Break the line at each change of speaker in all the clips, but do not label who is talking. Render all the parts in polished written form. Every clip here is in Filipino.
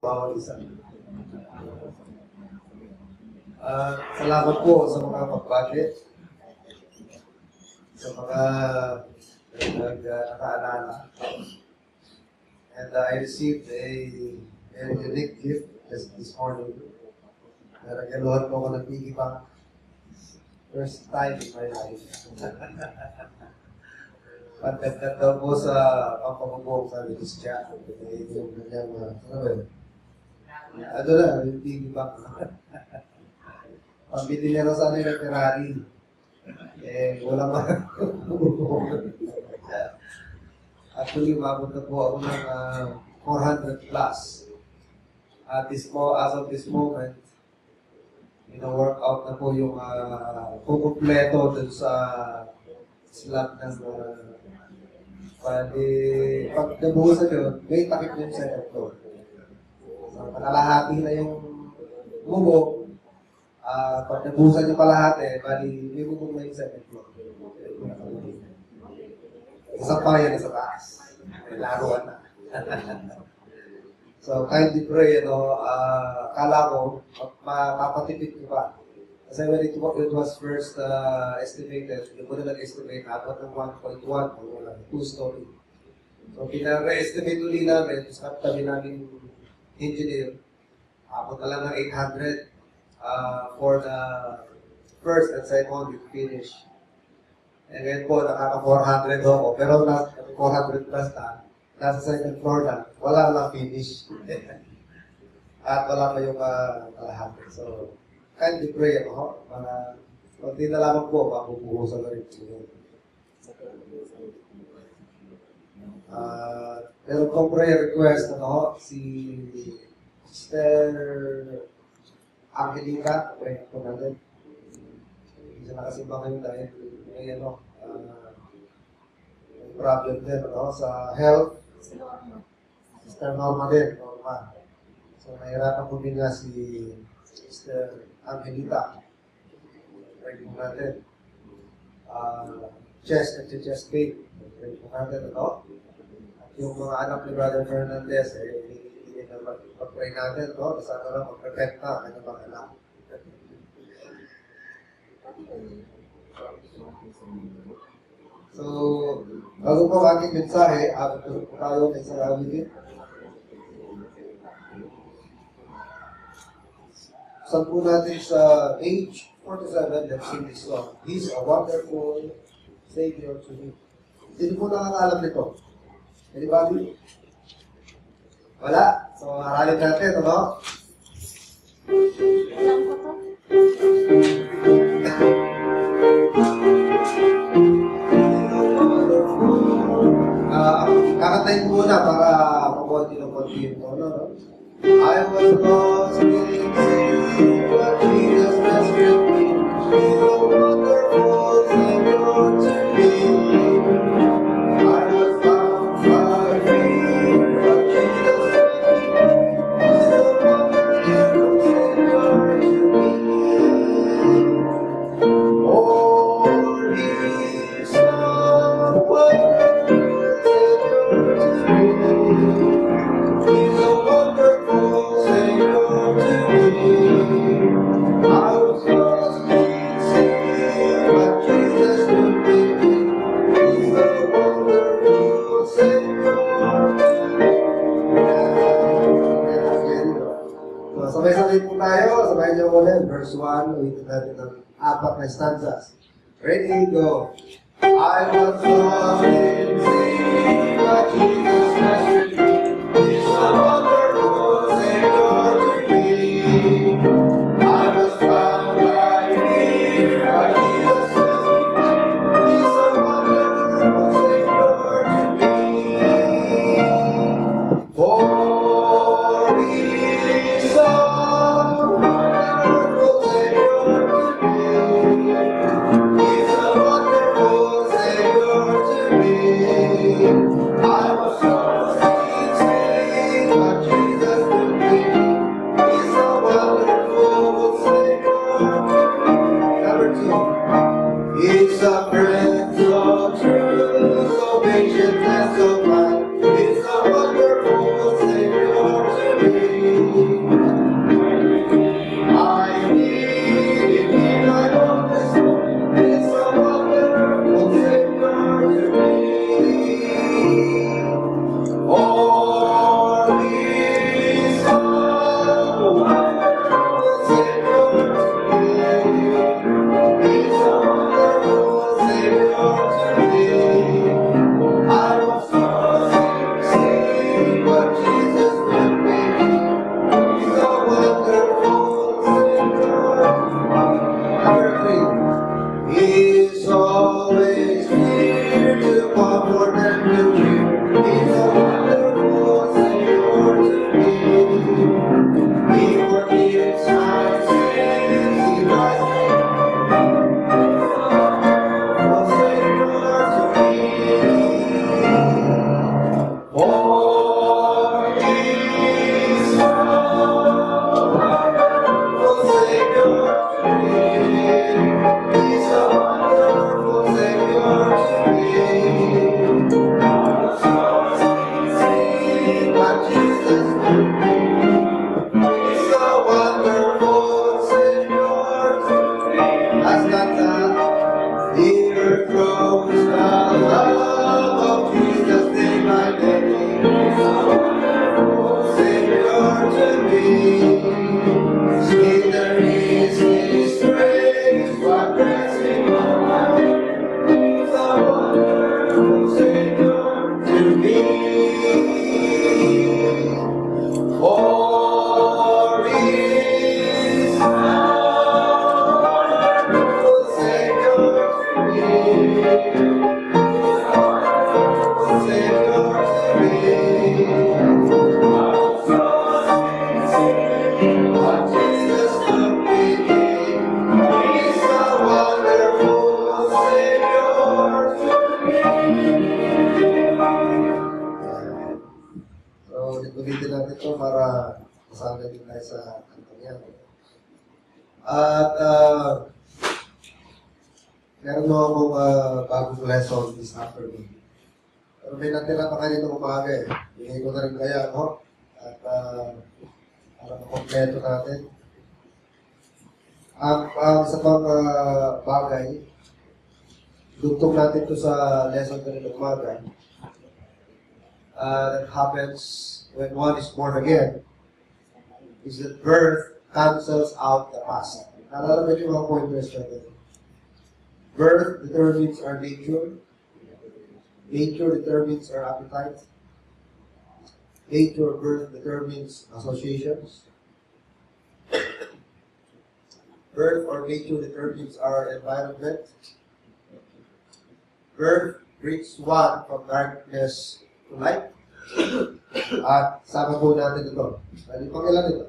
bawat isa. Salamat po sa mga pag-budget, sa mga nakaalala. And I received a very unique gift this morning. Nagaluhan po ako ng piggy bank. First time in my life. Pagkat daw po sa pampabubong sa Listia. Yung kanyang, ano na, yung piggy bank. Pambili niya na sana yung Ferrari. Eh, wala pa. Actually, umabot na po ako ng 400 plus. As of this moment, workout na po yung kukumpleto dun sa slab ng pag nabuhusan yun, may takip yung second floor. So, palalahati na yung bubog. Pag nabuhusan yung kalahati, bali, may bubog na yung second floor. Isang pa yan sa taas. May laruan na. So, kindly pray, kala ko, mapapatipid ko pa. Kasi when it was first estimated, hindi ko na nag-estimate, abot ng 1.1 o 2-story. So, pinare-estimate ulit namin, sa kami namin engineer, abot na lang ng 800 for the first and second finish. And ngayon po, nakaka-400 ako, pero 400 plus na, nasa second floor na, wala lang finish. At wala pa yung kalahati. So, kindly pray ako, mga konti na lamang po, mapupuhusan na rin. Meron pong prayer request, si Sister Angelica, pray po natin. Hindi siya nakasimba ngayon dahil may problem din sa health. Sister Norma din, Norma. So, nahirapan po din nga si Sister Angelita. Pray po natin. Chest pain. Pray po natin, At yung mga anak ni Brother Fernandez, hindi na pag-pray natin, Sana lang mag-protect na kanyang mga anak. So, bago po ang aking mensahe, abot po tayo may sarili. Saan po natin sa age 47, let's sing this song. He's a wonderful Savior to me. Sino po nakakaalam nito? Anybody? Wala? So, aralin natin,
Alam ko to.
Kakatayin muna para makonti ng konti yung tono. I was lost in sin, but Jesus rescued me. He's a wonderful Savior to me. I was bound by fear, but Jesus set me free. He's a wonderful Savior to me. Oh, He's a wonderful He's a wonderful Savior to me. I was lost in sin, but Jesus took me in. He's a wonderful Savior to me. So, sabay-sabay po tayo. Sabay niyo ulit. Verse 1, ulitin natin ng 4 na stanzas. Ready, go. I was lost in sin, but Jesus rescued me. He's a wonderful Savior to me. I was bound by fear, but Jesus set me free. He's a wonderful Savior to me. For He's a wonderful Savior to me. He's a wonderful Savior to me. I was lost in sin, but to be. Sweeter is His grace, what blessing of the wonderful Savior to me. For He is the wonderful Savior to me. So, ulitin natin ito para masama din tayo sa kantang yan. At, meron mo akong bagong lesson this afternoon. Pero may natira pa kanina umaga eh. Bigay ko na rin kaya, no? At para makompleto natin. Ang isa pang bagay, dugtong natin ito sa lesson kanina umaga. That happens when one is born again, is that birth cancels out the past. Nalala ba yung mga pointers natin? Birth determines our nature. Nature determines our appetite. Nature, birth determines associations. Birth or nature determines our environment. Birth brings one from darkness to light. At sama po natin ito. Ano pang ilan ito?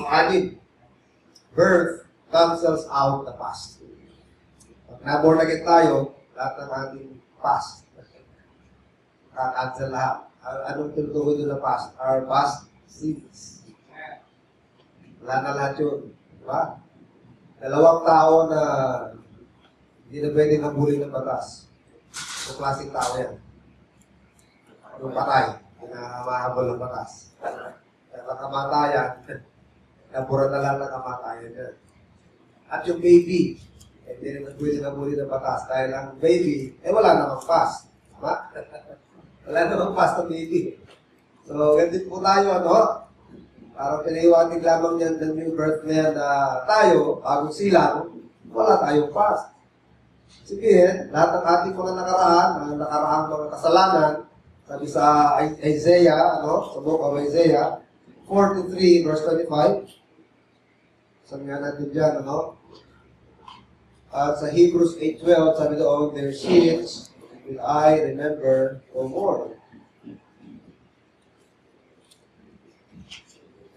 Anim. Birth cancels out the past. Pag na-born again tayo, lahat ng ating past. Cancel lahat. Anong tinutukoy doon na past? Our past sins. Wala na lahat yun. Diba? Dalawang tao na hindi na pwedeng habulin ng batas. Kung klaseng tao yan. Yung patay, na mahabol ng batas. At ang kamatayan, nabura na lang ng kamatayan yan. At yung baby, hindi rin pwede habulin ng batas. Dahil ang baby, wala namang past. Tama? Wala namang past ng baby. So, ganito po tayo, ano? Parang pinahiwatig lamang yan ng new birth na yan na tayo, bagong silang, wala tayong past. Sige, lahat ng ating mga nakaraang mga kasalanan, sabi sa Isaiah, sa book of Isaiah, 43 verse 25. Sabi nga natin dyan, At sa Hebrews 8:12, sabi doon, their sins will I remember no more.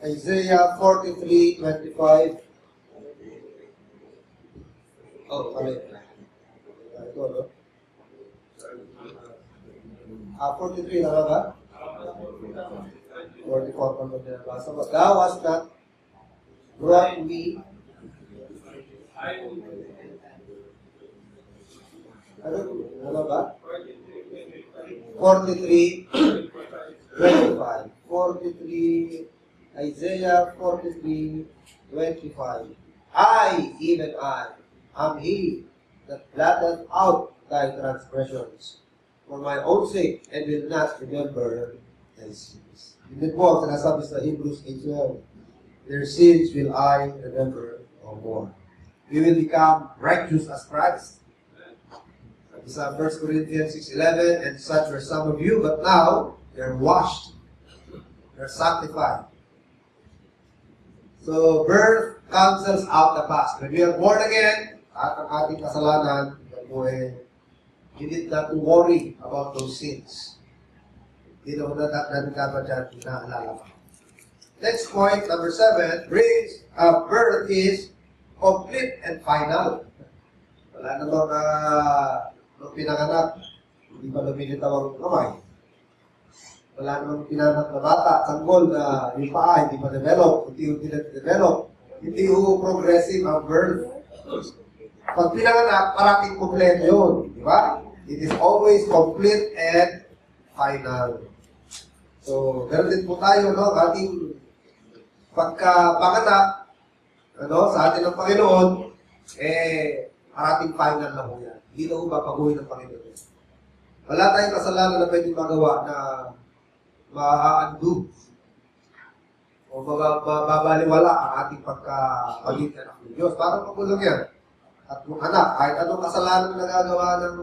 Isaiah 43:25. Oh, mali. Ito, no? 43 na ba? 44 pa mo binabasa. Thou hast not brought me. Ano ba? 43, 25. 43, Isaiah 43, 25. I, even I, am He that blotteth out thy transgressions for my own sake, and will not remember thy sins. Hindi po ang sinasabi sa Hebrews 8:12. Their sins will I remember no more. We will become righteous as Christ. Sa 1 Corinthians 6:11, and such were some of you, but now they're washed. They're sanctified. So, birth cancels out the past. When we are born again, at ang ating kasalanan, you need not to worry about those sins. Hindi naman natin dapat dyan inaalala pa. Next point, number 7, birth is complete and final. Wala namang nung pinanganak, hindi pa lumilitaw ang kamay. Wala namang pinanganak na bata, sanggol na yung paa, hindi pa develop, unti-unti na develop. Hindi progressive ang birth. Pag pinanganak, parating kompleto yun. Di ba? It is always complete and final. So, ganoon din po tayo, ating pagkapanganak, sa atin ng Panginoon, parating final na po yan. Hindi na po babaguhin ng Panginoon. Wala tayong kasalanan na pwedeng magawa na ma-undo o mababaliwala ang ating pagiging anak ng Diyos. Parang magulang yan. At yung anak, kahit anong kasalanan na nagagawa ng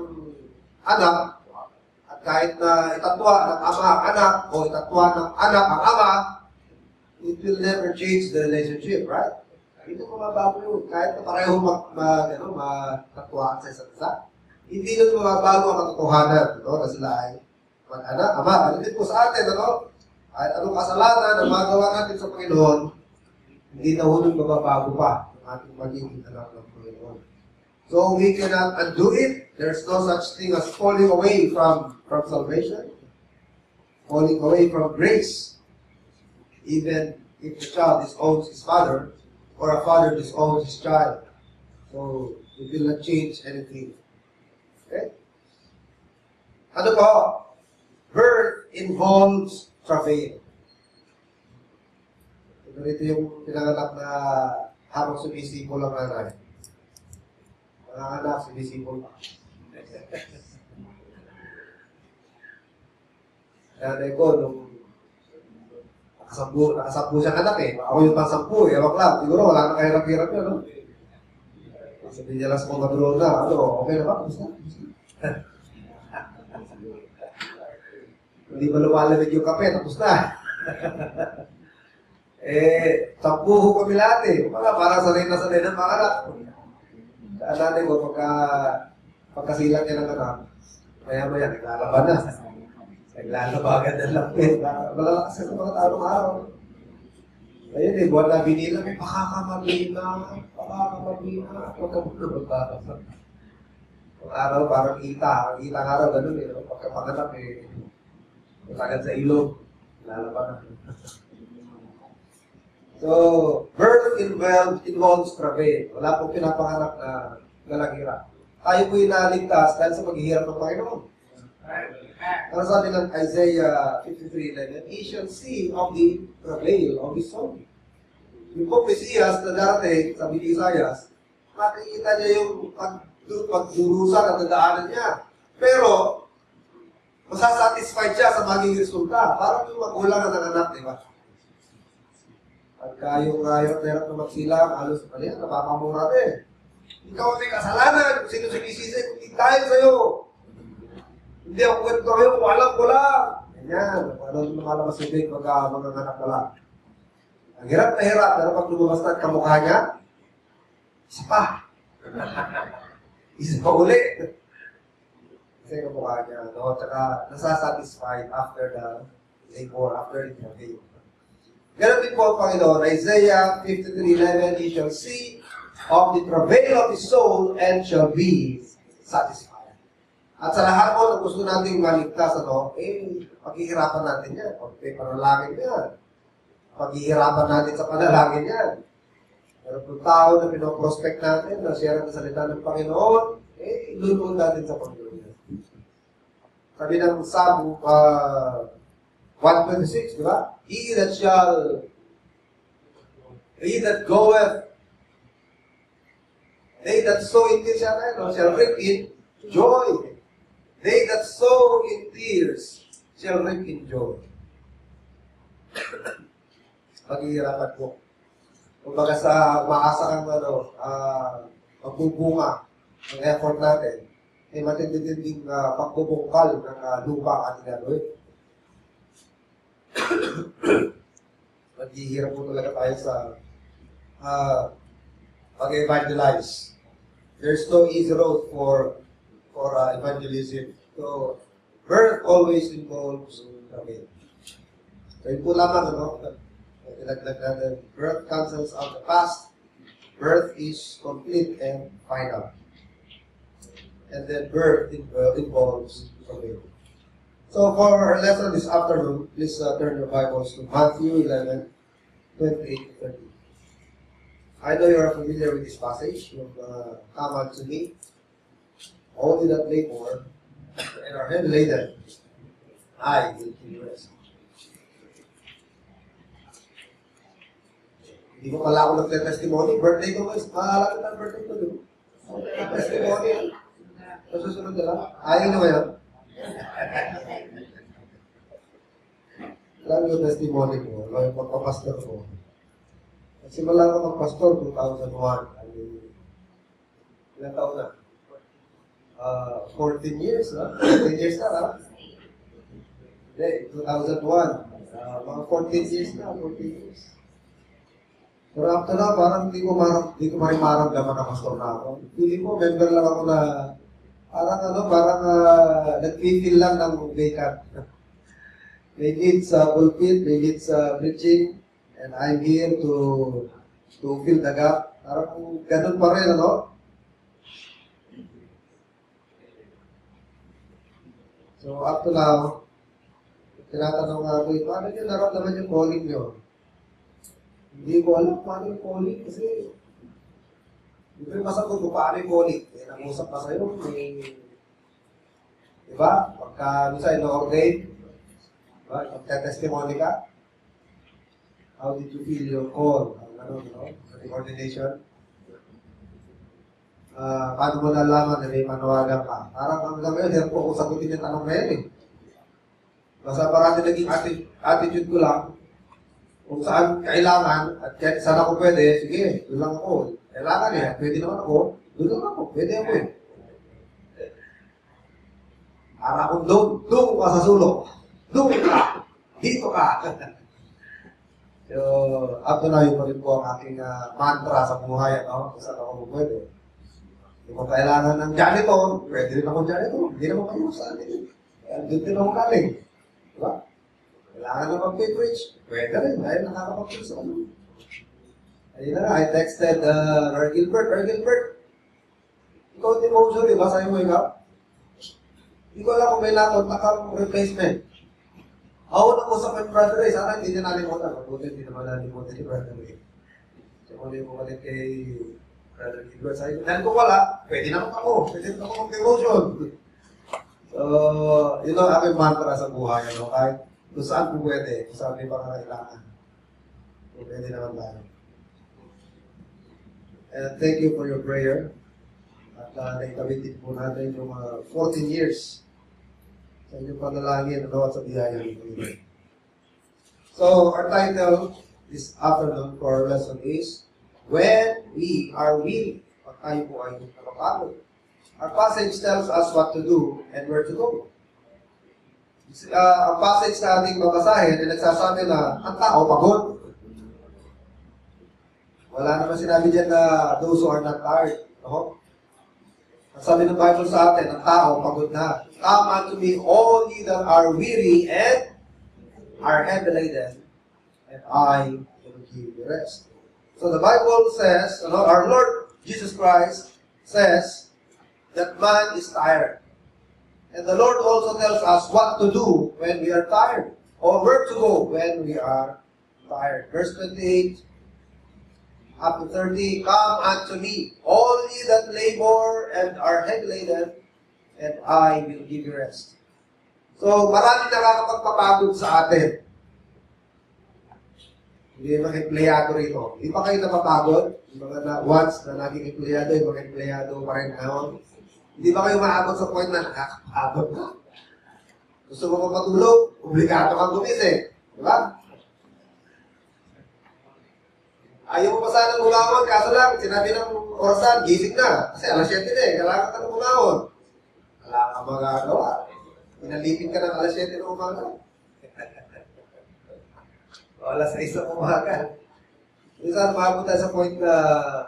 anak, at kahit na itatwa ng ama ang anak, o itatwa ng anak ang ama, it will never change the relationship, right? Hindi ko mababago yun. Kahit na pareho matatwaan sa isa't isa. Hindi yun mababago ang katotohanan, na sila ay mag-anak, ama. Ano din po sa atin, kahit anong kasalanan na magawa natin sa Panginoon, hindi na hulong mababago pa ang ating magiging anak ng Panginoon. So we cannot undo it. There's no such thing as falling away from salvation, falling away from grace. Even if the child disowns his father, or a father disowns his child. So it will not change anything. Okay? Ano po? Birth involves travail. Ito yung pinanganak na habang sumisipol ang nanay. Mga anak, sumisipol pa. Nanay ko, nung nakasampu siyang anak Ako yung pang-sampu Ewan lang. Siguro wala na kahirap-hirap yun, Sabi niya lang sa mga drone na, okay na ba? Kamusta? Hindi ba lumalamig yung kape? Tapos na. Sampu kami lahat Parang sanay na sanay ng mga anak. Ang nanay ko, pagkasilang niya ng anak, maya-maya, naglalaban na. Naglalabagan ng lapit. Malalakas ka sa mga tanong araw. Ayun buwan na binila, may pakakamabina. Huwag ka muna magbabasa. Ang araw, parang kita. Ang kita ng araw, ganun Pagkapanganak, magagad sa ilog. Lalaban na. So, birth involves travail. Wala pong pinapanganak na galanghira. Tayo po'y naligtas dahil sa paghihirap ng Panginoon. Ano sabi ng Isaiah 53:11, He shall see of the travail of his soul. Yung pong Mesiyas na darating, sabi ni Isaias, makikita niya yung pagdurusan at nadaanan niya. Pero, masasatisfied siya sa maging resulta. Parang yung magulang na nanganak, di ba? Pagka yung hirap na magsilang, halos pa rin, napakamura din. Ikaw ang may kasalanan, kung sino sinisisi, hindi dahil sa'yo. Hindi ako ganito ngayon, kung alam ko lang. Ganyan, ano yung nakalabas sa big, mga anak na lang. Ang hirap na hirap, pero pag lumabas na kamukha niya, isa pa. Isa pa uli. Kasi kamukha niya, tsaka nasasatisfied after the labor, after the travail. Ganon din po ang Panginoon, Isaiah 53:11, He shall see of the travail of his soul and shall be satisfied. At sa lahat po na gusto nating maligtas, paghihirapan natin yan. Panalangin yan. Paghihirapan natin sa panalangin yan. Pero kung tao na pinoprospect natin, na share ang salita ng Panginoon, ilunood natin sa Panginoon. Sabi ng Psalm 126, di ba? He that goeth, they that sow in tears shall reap in joy. They that sow in tears shall reap in joy. Paghihirapan po. Kumbaga sa umaasa ang magbubunga ng effort natin, may matinding pagbubungkal ng lupa ang ating gagawin. Maghihirap po talaga tayo sa pag-evangelize. There's no easy road for evangelism. So, birth always involves travail. So, yun po lamang, Ilaglag natin, birth cancels out the past. Birth is complete and final. And then birth involves travail. So for our lesson this afternoon, please turn your Bibles to Matthew 11:28-30. I know you are familiar with this passage. Come unto me, all that labor and are heavy laden, I will give you rest. Hindi mo pala ako nagte-testimony. Birthday ko guys. Mahalala na ang birthday ko, diba? Testimony. Susunod na lang. Ayaw nyo ngayon? Wala Ano yung testimony ko? Ano yung pagpapastor ko? Nagsimula ako magpastor 2001. Ilang taon na? 14 years, ha? 14 years na, ha? Hindi, 2001. Mga 14 years na, 14 years. Pero after na, parang hindi ko maramdaman na pastor na ako. Feeling ko, member lang ako na parang nag-feel lang ng vacant. May need sa pulpit, may need sa preaching, and I'm here to fill the gap. Parang ganun pa rin, ano? So, up to now, tinatanong nga ako, paano nyo naramdaman yung calling nyo? Hindi ko alam paano yung calling kasi hindi ko yung masagot kung paano yung calling. Eh, nag-usap pa sa'yo, diba? Pagka, minsan, ino-ordain, diba? Pagka-testimony ka, how did you feel your call? The ordination? Paano mo nalaman na may manawagan ka? Parang hanggang ngayon, hirap ko kung sagutin yung tanong na yan eh. Basta parang naging attitude ko lang, kung saan kailangan, at saan ako pwede, sige, doon lang ako. Kailangan eh, pwede naman ako, doon lang ako, pwede ako eh. Para kung doon ka sa sulok, doon ka, dito ka. So, after na yun pa rin po ang aking mantra sa buhay, no? Kung saan ako pwede. Kung kailangan ng janitor, pwede rin ako janitor. Hindi naman kayo sa atin. Doon din ako galing. Diba? Kailangan na mag-preach. Pwede rin, dahil nakakapag-preach sa ano. Ayun na, I texted Ray Gilbert, ikaw demotion, diba? Sa'yo mo ikaw? Hindi ko alam kung may nakontak kang replacement. Ako nag-usap kay Brother Ray, sana hindi niya nalimutan. Mabuti, hindi naman nalimutan ni Brother Ray. So, kung hindi mo kalit kay Brother Gilbert sa'yo, dahil kung wala, pwede naman ako. Pwede naman ako mag-demotion. So, yun ang aking mantra sa buhay, ano? Kahit kung saan po pwede, kung saan may pangangailangan. So, pwede naman tayo. And thank you for your prayer. At naitabitin po natin yung 14 years sa inyong panalangin at sa biyaya ng Panginoon. So, our title this afternoon for our lesson is, When We Are Weary. Pag tayo po ay nakapagod. Our passage tells us what to do and where to go. Ang passage na ating babasahin ay nagsasabi na ang tao pagod. Wala naman sinabi dyan na those who are not tired. No? Ang sabi ng Bible sa atin, ang tao pagod na. Come unto me all ye that are weary and are heavy laden, and I will give you rest. So the Bible says, our Lord Jesus Christ says that man is tired. And the Lord also tells us what to do when we are tired, or where to go when we are tired. Verse 28 up to 30, Come unto me, all ye that labor and are heavy laden, and I will give you rest. So, maraming nakakapagpapagod sa atin. Hindi mga empleyado rito. Di ba kayo napapagod? Yung mga once na naging empleyado, yung mga empleyado pa rin ngayon. Hindi ba kayo maabot sa point na nakakapagod ka? Gusto mo mapatulog? Obligado kang gumising. Di ba? Ayaw mo pa sana umahon, kaso lang, sinabi ng orasan, gising na. Kasi alas 7 na eh, kailangan ka na umahon. Wala kang magagawa. Pinalipin ka ng alas 7 na umaga. O alas 6 na umaga. Minsan, maabot tayo sa point na,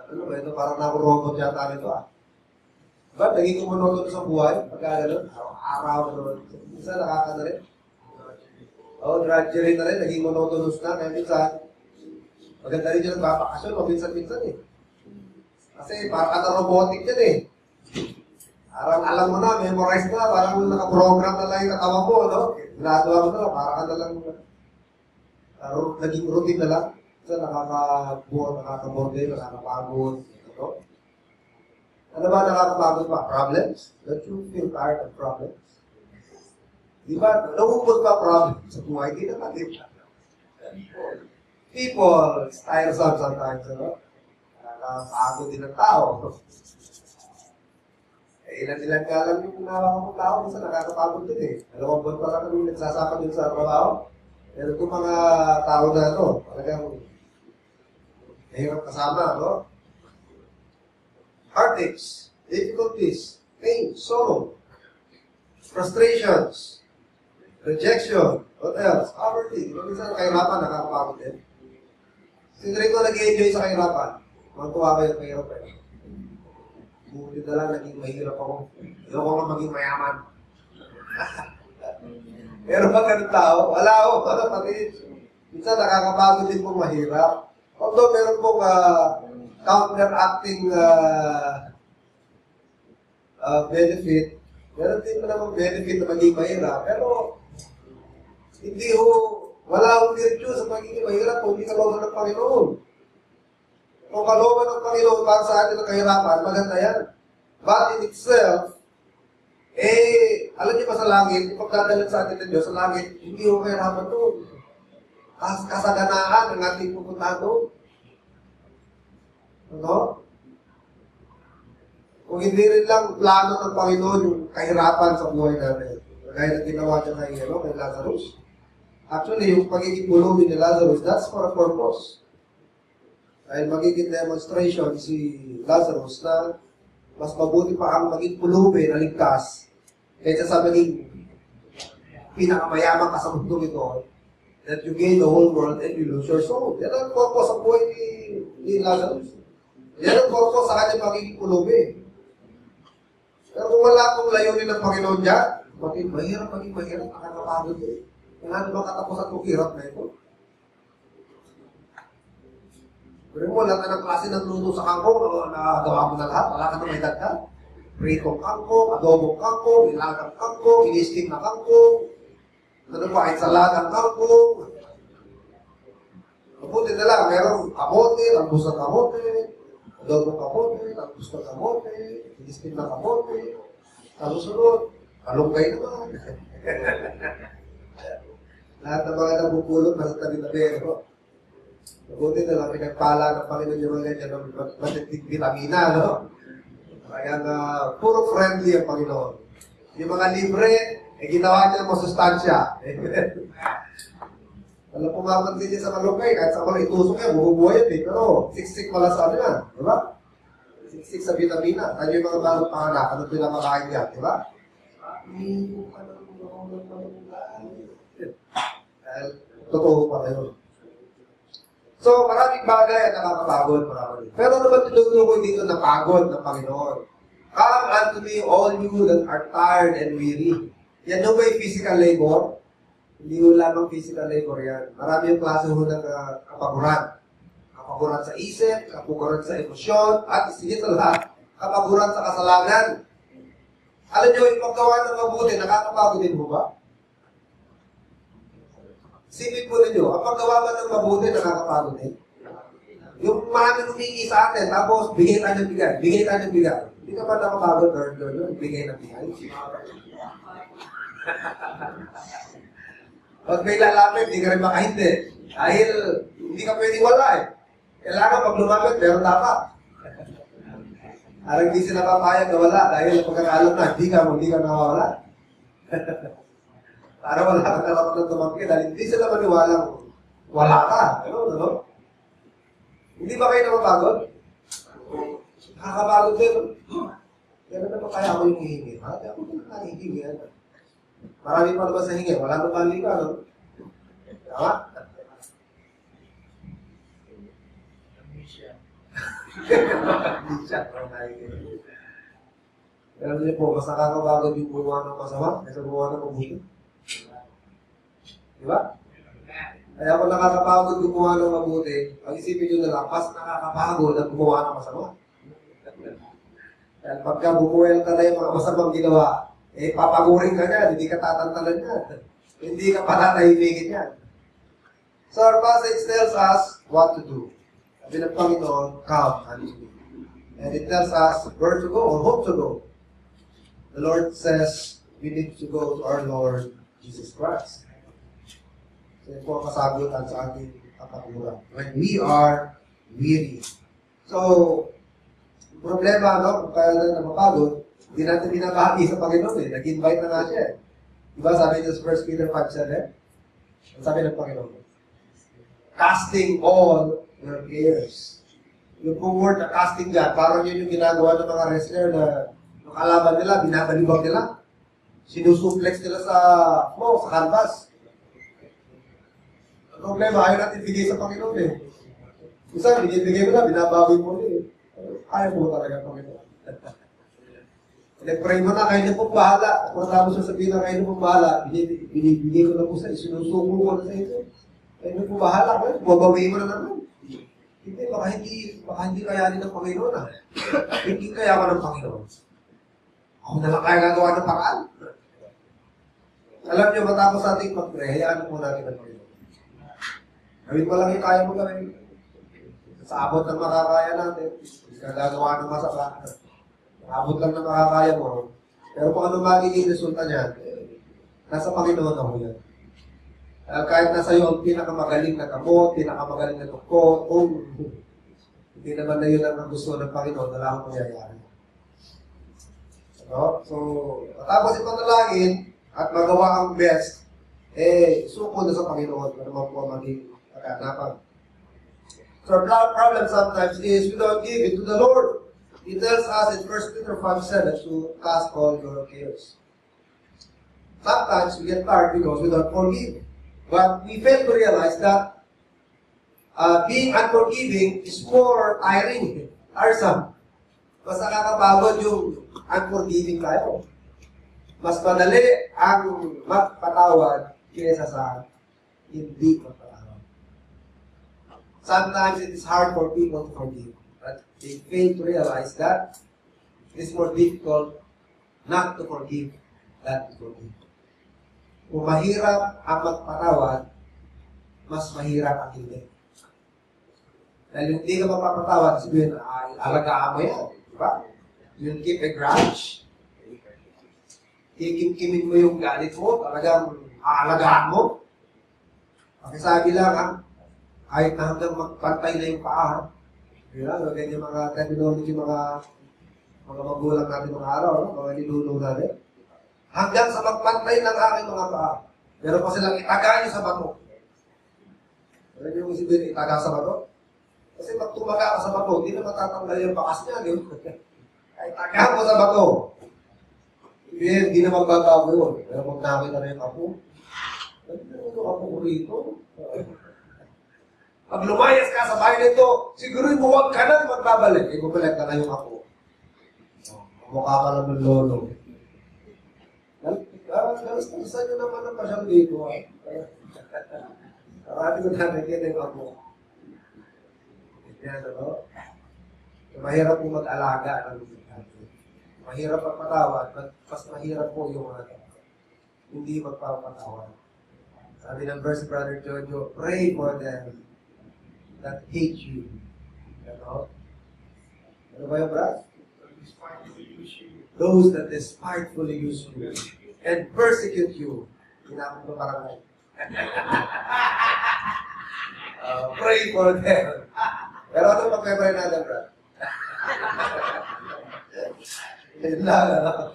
ito parang nakurobot yata ito Ba't naging kumonoton sa buhay? Pagka gano'n, araw-araw naman. Minsan, nakakana rin. Drudgery na rin, naging monotonous na. Kaya minsan, maganda rin yung nagbabakasyon, minsan-minsan eh. Kasi parang robotic yan eh. Parang alam mo na, memorize na, parang nakaprogram na lang yung katawan mo, no? Ginagawa mo na, parang ka na lang, naging routine na lang. Kasi nakakaborde, nakakapagod, no? Ano ba nakakapagod pa? Problems? Don't you feel tired of problems? Di ba? Nahupot pa problems sa buhay? Di naman, di ba? People is tiresome sometimes, nakakapagod din ng tao. Ilan ka lang yung nakakapagod tao, minsan nakakapagod din eh. 2 buwan pa lang kami nagsasaka din sa trabaho. Pero kung mga tao na talagang mahirap kasama, heartaches, difficulties, pain, sorrow, frustrations, rejection, what else? Poverty. Minsan kahirapan, nakakapagod din. Sinri ko nag-enjoy sa kahirapan. Magtuwa kayo ng kahirap eh. Buti na lang, naging mahirap ako. Ayoko nga maging mayaman. Pero pag ganun tao, wala ako, kapatid. Minsan nakakapagod din pong mahirap. Although meron pong counteracting benefit, meron din namang benefit na maging mahirap. Pero, wala akong virtue sa pagiging mahirap kung hindi kalooban ng Panginoon. Kung kalooban ng Panginoon para sa atin ng kahirapan, maganda yan. But in itself, alam niyo ba sa langit, kung pagdadalan sa atin ng Diyos, sa langit, hindi ko kahirapan doon. Kasaganaan ang ating pupuntahan doon. Kung hindi rin lang plano ng Panginoon yung kahirapan sa buhay natin. Kaya na ginawa niya kay Lazarus. Actually, yung pagiging pulubi ni Lazarus, that's for a purpose. Dahil magiging demonstration si Lazarus na mas mabuti pa ang maging pulubi na ligtas kaysa sa maging pinakamayaman ka sa mundo ito, that you gain the whole world and you lose your soul. Yan ang purpose sa buhay ni Lazarus. Yan ang purpose sa kanyang magiging pulubi. Pero kung wala akong layunin ng Panginoon dyan, maging mahirap, nakakapagod eh. Kung ano ba katapusan kong hirap na ito? Pero mo, lahat na ng klase ng luto sa kangkong, nakagawa mo na lahat, wala ka na may dagdag. Pritong kangkong, adobong kangkong, ilagang kangkong, inisting na kangkong, ano pa, ensaladang kangkong. Mabuti na lang, merong kamote, lambus ng kamote, adobong kamote, lambus ng kamote, inisting na kamote, kalusunod, kalunggay naman. Lahat ng mga nabupulot, nasa tabi-tabi, mabuti na lang, pinagpala ng Panginoon yung mga ganyan ng matitig vitamina, Kaya puro friendly ang Panginoon. Yung mga libre, ginawa niya ng masustansya. Alam po mapansin niya sa malunggay, kahit sa mga itusok niya, bubuhay yan pero siksik pala sa ano yan, di ba? Siksik sa vitamina. Kaya yung mga bagong panganak, ano pinamakain niya, di ba? Totoo pa yun. So, maraming bagay at nakakapagod, pero ano ba tinutukoy dito na pagod ng Panginoon? Come unto me, all you that are tired and weary. Yan yung ba yung physical labor? Hindi mo lamang physical labor yan. Marami yung klase ho ng kapaguran. Kapaguran sa isip, kapaguran sa emosyon, at isigit sa lahat, kapaguran sa kasalanan. Alam nyo, yung paggawa ng mabuti, nakakapagod din mo ba? Sipin po ninyo, ang paggawa ba ng mabuti, nakakapagod din? Yung maraming humingi sa atin, tapos bigay tayo ng bigay, bigay tayo ng bigay. Hindi ka ba nakapagod, Lord, bigay ng bigay? Pag may lalapit, hindi ka rin makahindi. Dahil hindi ka pwedeng wala eh. Kailangan pag lumapit, meron dapat. Parang hindi sila papayag na wala dahil pagkakalam na, hindi ka nawawala. Para wala ka dapat ng tumangkin dahil hindi sila maniwalang wala ka. Ano? Hindi ba kayo napapagod? Nakakapagod din. Kaya naman kaya ako yung hihingi. Hindi ako na nahihingi. Marami pa naman sa hingi. Wala naman bali ka, no? Tama? Pero niyo po, mas nakakapagod yung gumawa ng masama kaysa gumawa ng mabuti. Di ba? Kaya kung nakakapagod gumawa ng mabuti, pag-isipin nyo na lang, mas nakakapagod at gumawa ng masama. Dahil pagka bumuel ka na yung mga masamang ginawa, papagurin ka niyan, hindi ka tatantalan niyan. Hindi ka patatahimigin niyan. So our passage tells us what to do. Sabi ng Panginoon, come unto me. And it tells us where to go or whom to go. The Lord says we need to go to our Lord Jesus Christ. So yun po ang kasagutan sa ating kapaguran. When we are weary. So, problema, kung kaya na mapagod, hindi natin binabahagi sa Panginoon eh. Nag-invite na nga siya eh. Diba sabi niya sa 1 Peter 5:7? Ang sabi ng Panginoon, casting all your cares. Yung pong word na casting dyan, parang yun yung ginagawa ng mga wrestler na yung kalaban nila, binabalibag nila. Sinusuplex nila sa canvas. Ang problema, ayaw natin bigay sa Panginoon eh. Isa, binibigay mo na, binabawi mo eh. Ayaw mo talaga ang Panginoon. Nag-pray mo na, kayo na pong bahala. Kung matapos na sabihin na kayo na pong bahala, binibigay ko na po sa isinusuko ko na sa ito. Kayo na pong bahala. Babawi mo na naman. Hindi, baka hindi kayanin ng Panginoon ah. Hindi kaya ko ng Panginoon. Ako na lang kaya gagawa ng paraan. Alam niyo, matapos ating mag-pray, hayaan po natin ng Panginoon. Gawin mo lang yung kaya mo gawin. Sa abot ng makakaya natin, hindi ka gagawa ng masama. Abot lang ng makakaya mo. Pero kung ano magiging resulta niyan, nasa Panginoon ako yan. Kahit nasa iyo ang pinakamagaling na gamot, pinakamagaling na doktor, kung hindi naman na yun ang gusto ng Panginoon, wala akong mangyayari. So, matapos ipanalangin at magawa ang best, suko na sa Panginoon para naman po maging kaganapan. So, our problem sometimes is we don't give it to the Lord. He tells us in 1 Peter 5:7 to cast all your cares. Sometimes we get tired because we don't forgive. But we fail to realize that being unforgiving is more tiresome. Mas nakakapagod yung unforgiving tayo. Mas madali ang magpatawad kaysa sa hindi magpatawad. Sometimes it is hard for people to forgive. But they fail to realize that it is more difficult not to forgive than to forgive. Kung mahirap ang magpatawad, mas mahirap ang hindi. Dahil hindi ka mapapatawad, sabihin, alagaan mo yan. Diba? You'll keep a grudge. Kikim-kimin mo yung galit mo, talagang aalagaan mo. Pakisabi lang, kahit na hanggang magpantay na yung paa. Diba? Ganyan yung mga terminology, mga magulang natin mga araw, no? Mga niluno natin. Hanggang sa magpantay ng aking mga paa. Pero pa silang itaga nyo sa bato. Alam niyo kung sabihin, itaga sa bato? Kasi pag tumaga ka sa bato, hindi na matatanggal yung bakas niya. Ay, taga mo sa bato. Hindi na magbabago yun. Pero pag nakita na yung apo, ano yung apo ko rito? Pag lumayas ka sa bahay nito, siguro huwag ka na magbabalik. Bumalik ka na yung ako. Mukha ka lang ng lolo. Saan nyo naman ang pasyal dito? Karami ko nakikita yung ako. Yan, ano? Mahirap po mag-alaga ng mahirap magpatawad, mas mahirap po yung hindi magpapatawad. Sabi ng verse, Brother Jojo, pray for them that hate you. Ano? Ano ba yung brad? Those that despitefully use you and persecute you. Hinapon ko parang pray for them. Pero ano pag-pray natin, brad? Yun lang, ano?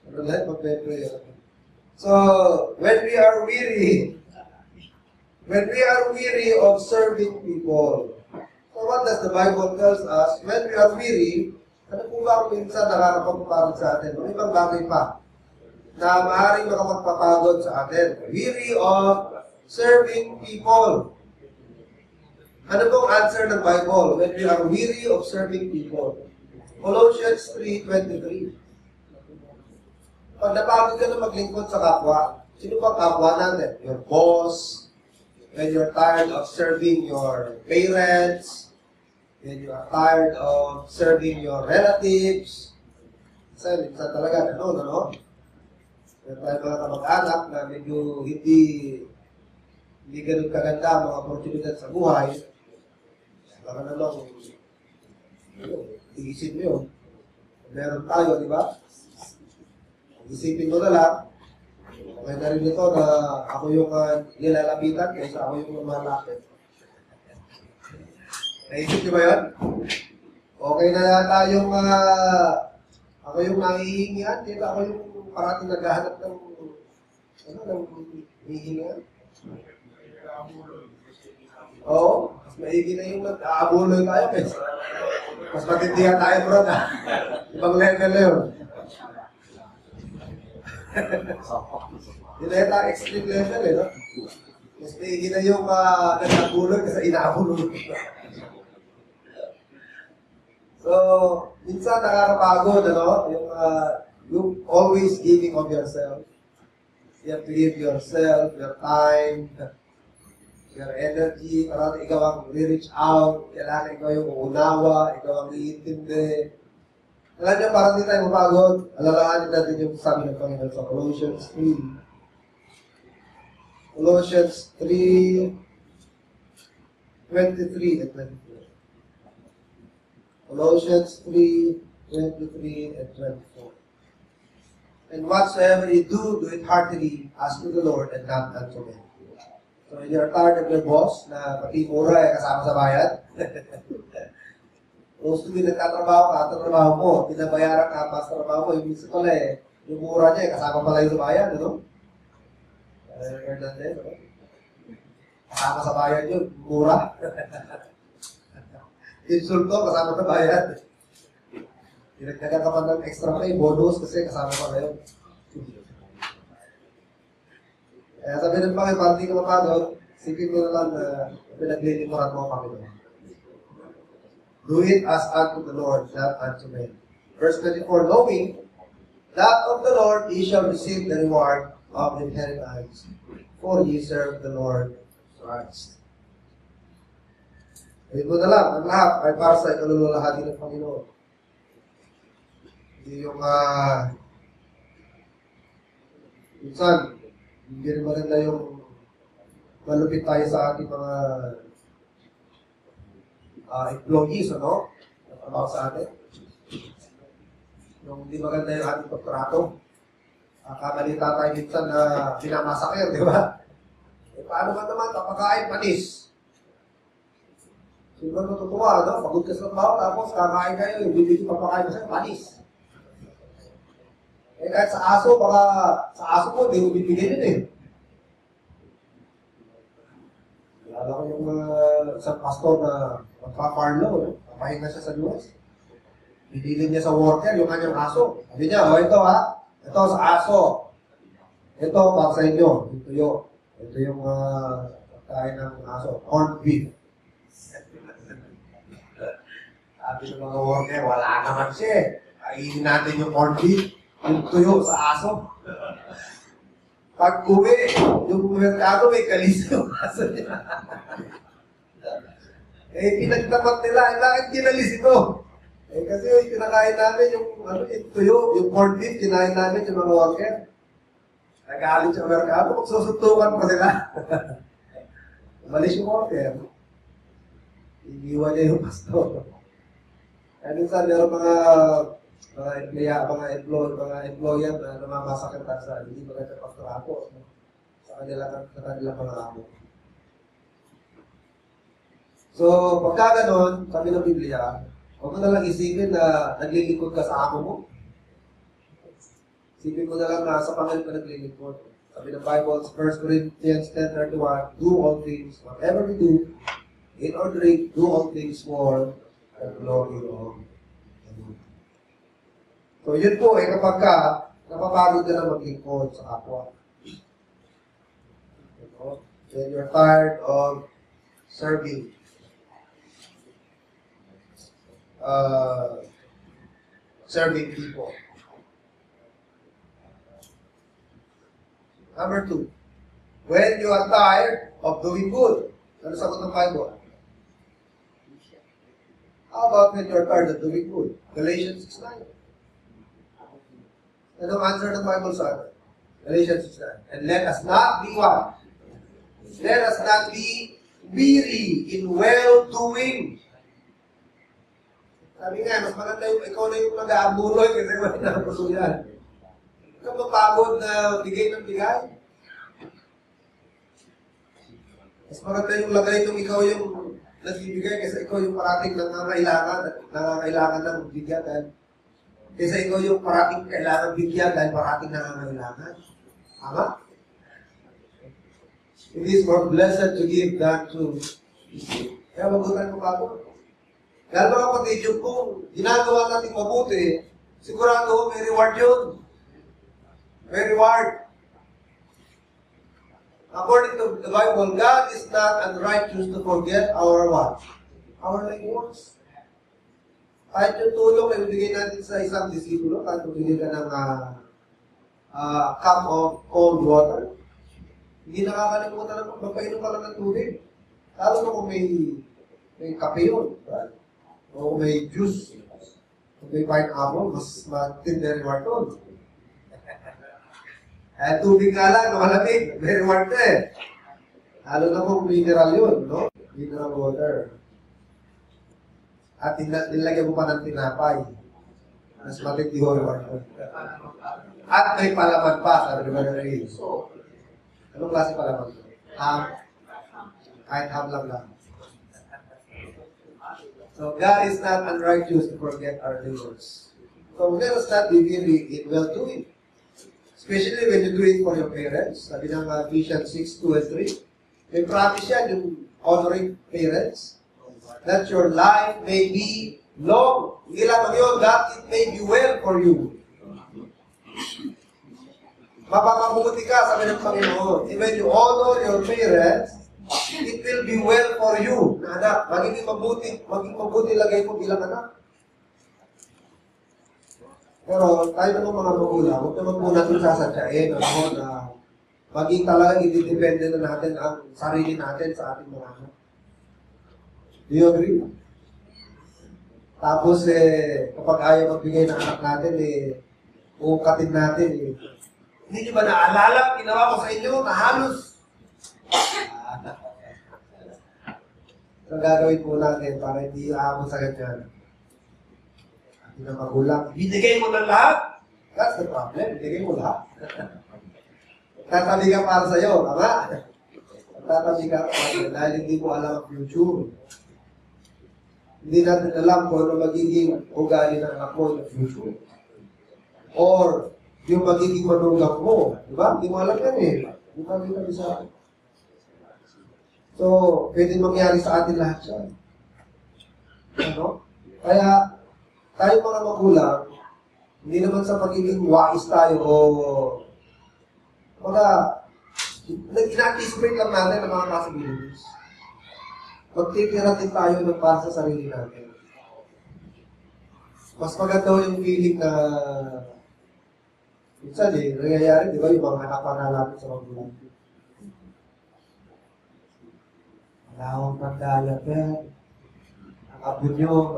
Ano lang, pag-pray. So, when we are weary of serving people, so what does the Bible tells us? When we are weary, ano po ba ang minsan nakakapagpapagod sa atin? May ibang bagay pa na maaaring makapagpapagod sa atin. Weary of serving people. Ano pong answer ng Bible when we are weary of serving people? Colossians 3:23. Pag napagod ka na maglingkod sa kapwa, sino ba kapwa natin? Your boss, when you're tired of serving your parents, when you are tired of serving your relatives, kasi minsan talaga, ano? Meron tayo mga kamag-anak na medyo hindi ganun kaganda ang mga oportunidad sa buhay. Baka naman, iisip mo yun. Meron tayo, di ba? Isipin mo na lang, okay na rin ito na ako yung nilalapitan kaysa ako yung lumalapit. Naisip niyo ba yun? Okay na yata yung ako yung nangihingihan, dito ako yung parating naghahanap ng hihingihan. Oo, mas maigi na yung nag-aabuloy tayo. Mas matindihan tayo, bro. Ibang level na yun. Yun na yata extreme level no? Mas maigi na yung nag-aabuloy kasi inaabuloy. So, minsan nakakapagod, yung always giving of yourself. You have to give yourself, your time, your energy, para ikaw ang reach out, kailangan ikaw yung uunawa, ikaw ang iintindi. Alam niyo, parang hindi tayo mapagod, alalahanin natin yung sabi ng Panginoon sa Colossians 3. Colossians 3, 23 and 24. Colossians 3, 23 and 24. And whatsoever you do, do it heartily as to the Lord and not unto men. So when you're tired of your boss, na pati mura kasama sa bayad, most to be nagtatrabaho mo, pinabayaran ka pa sa trabaho mo, yung minsan pala yung mura niya kasama pala yung sa bayad, ano? Kasama sa bayad yun, mura. Insulto, kasama sa bayad. Dinagdagan ka pa ng extra pay, bonus, kasi kasama pa na yun. Kaya sabi ng Panginoon, parang di ka mapagod, sipin mo na lang na pinaglilimuran mo kami doon. Do it as unto the Lord, not unto men. Verse 24, knowing that of the Lord ye shall receive the reward of the inheritance, for ye serve the Lord Christ. Gawin mo na lang, ang lahat ay para sa ikalululahati ng Panginoon. Hindi yung, minsan, hindi rin maganda yung malupit tayo sa ating mga employees, ano? About sa atin. Yung hindi maganda yung ating pagtrato. Kamalita tayo minsan na binamasakir, di ba? Paano ba naman, kapakain panis? Sino ba natutuwa, no? Pagod ka sa trabaho, tapos kakain kayo, yung bibigyan papakain mo sa'yo, panis. Kahit sa aso, baka sa aso mo, hindi mo bibigyan yun eh. Kilala ko yung isang pastor na magpa-farlow, no? Papahinga siya sa Diyos. Bidilin niya sa worker yung kanyang aso. Sabi niya, ito ha, ito sa aso. Ito para sa inyo, ito yun. Ito yung pagkain ng aso, corned beef. Sabi ng mga worker, wala naman siya. Kainin natin yung corned beef, yung tuyo sa aso. Pag uwi, yung merkado may kalis yung aso niya. Pinagtapat nila, bakit kinalis ito? Kasi yung kinakain namin yung tuyo, yung corned beef, kinain namin yung mga worker. Nagalit yung merkado, magsusuntukan pa sila. Umalis yung worker. Iniwan niya yung pastor. Kaya minsan meron mga employer na namamasakit sa hindi maganda pagtrato sa kanilang mga amo. So, pagka ganon, sabi ng Biblia, huwag mo na lang isipin na naglilingkod ka sa amo mo. Isipin mo na lang na sa Panginoon ka naglilingkod. Sabi ng Bible, 1 Corinthians 10:31, do all things, whatever we do, in order to do all things for the glory of God. So yun po, kapag ka, napapagod ka na maglingkod sa kapwa. When you're tired of serving, serving people. Number 2, when you are tired of doing good. Ano sagot ng Bible? How about when you are tired of doing good? Galatians 6:9. Anong answer ng Bible sa atin? Galatians 6:9. And let us not be what? Let us not be weary in well-doing. Sabi nga, mas maganda yung ikaw na yung nag-aabuloy kasi wala na pasuyan. Ikaw mapagod na bigay ng bigay. Mas maganda yung lagay nung ikaw yung nagbibigay kasi ikaw yung parating nangangailangan ng bigyan dahil kaysa ikaw yung parating kailangan bigyan dahil parating nangangailangan. Tama? It is more blessed to give than to receive. Kaya magutan mo ba ako? Dahil mga kapatid, yung kung ginagawa natin mabuti, sigurado may reward yun. May reward. According to the Bible, God is not unrighteous to forget our what? Our labors. Kahit yung tulong na ibigay natin sa isang disipulo, kahit ibigay ka ng cup of cold water, hindi nakakalimutan na magpainom ka lang ng tubig. Lalo na kung may kape yun. Right? O kung may juice, kung may pineapple, mas matindi reward doon. Eh, tubig nga lang, malamig, may reward na eh. Lalo na kung mineral yun, no? Mineral water. At nilagyan mo pa ng tinapay. Mas matindi ho reward doon. At may palaman pa, sabi naman na rin. Anong klase palaman? Ham. Kahit ham lang. So, God is not unrighteous to forget our labors. So, let us not be weary in well-doing. Especially when you do it for your parents. Sabi ng Ephesians 6, 2 and 3. May promise yan, yung honoring parents. That your life may be long. Hindi lamang yun, that it may be well for you. Mapapabuti ka, sabi ng Panginoon. When you honor your parents, it will be well for you. Na anak, magiging mabuti lagay mo bilang anak. Pero tayo naman mga magulang, huwag naman muna natin sasadyain na maging talagang independent na natin ang sarili natin sa ating mga anak. Do you agree? Tapos kapag ayaw magbigay ng anak natin, uukatin natin. Hindi nyo ba naalala, ginawa ko sa inyo na halos? So gagawin po natin para hindi aabot sa ganyan. Hindi na magulang. Binigay mo na lahat? That's the problem. Binigay mo lahat. Tatabi ka para sa'yo, tama? Tatabi ka para dahil hindi mo alam ang future. Hindi natin alam kung ano magiging ugali ng anak mo in the future. Or yung magiging manugang mo. Diba? Hindi mo alam yan eh. Hindi mo alam sa akin. So, pwede mangyari sa atin lahat yan. Ano? Kaya, tayo mga magulang, hindi naman sa pagiging wais tayo o ina-anticipate lang natin ang mga possibilities. Magtitira din tayo ng para sa sarili natin. Mas maganda yung feeling na minsan nangyayari, di ba, yung mga anak panalapit sa magulang. Wala akong magdalap yan. Ang abo nyo.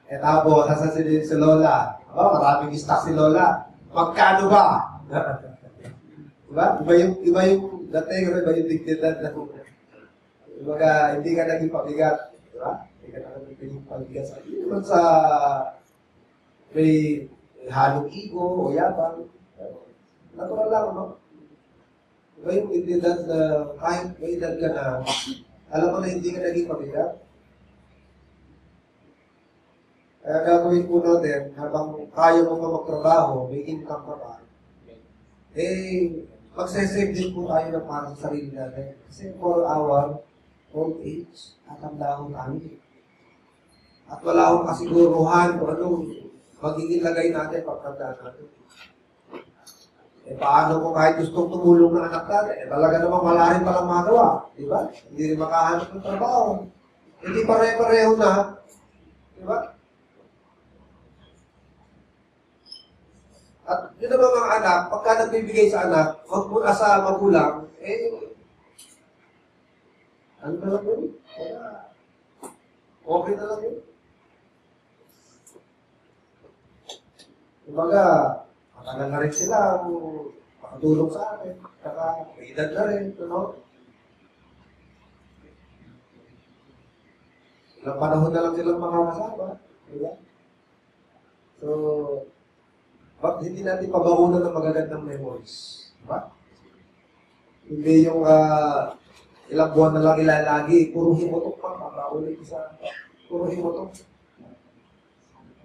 Tapos, nasa si Lola. Maraming stock si Lola. Magkano ba? Diba? Iba yung dating, iba yung dignidad na hindi ka naging pabigat. Diba? Hindi ka naging pabigat sa hindi naman sa may halong ego o yabang. Natural lang, no? Iba yung dignidad na kahit may edad ka na, alam mo na hindi ka naging pabigat. Kaya gagawin po natin, habang kaya mo na magtrabaho, may income ka pa, magsasave din po tayo ng para sa sarili natin. Kasi for our old age, tatanda ko kami. At wala akong kasiguruhan kung anong magiging lagay natin pagtanda natin. Paano kung kahit gustong tumulong ng anak natin? Talaga namang wala rin palang magawa. Diba? Hindi rin makahanap ng trabaho. Hindi pare-pareho na. Diba? At yun naman mga anak, pagka nagbibigay sa anak, magmula sa magulang, ano na lang yun? Okay na lang yun. Kumbaga, matagal na rin sila makatulong sa akin. Saka, may edad na rin, ano? Ilang panahon na lang silang makakasama. Diba? So, bakit hindi natin pabaunan ng magagandang memories? Diba? Hindi yung ilang buwan na lang ilalagi, puro himotok pa, papaulit isa. Puro himotok.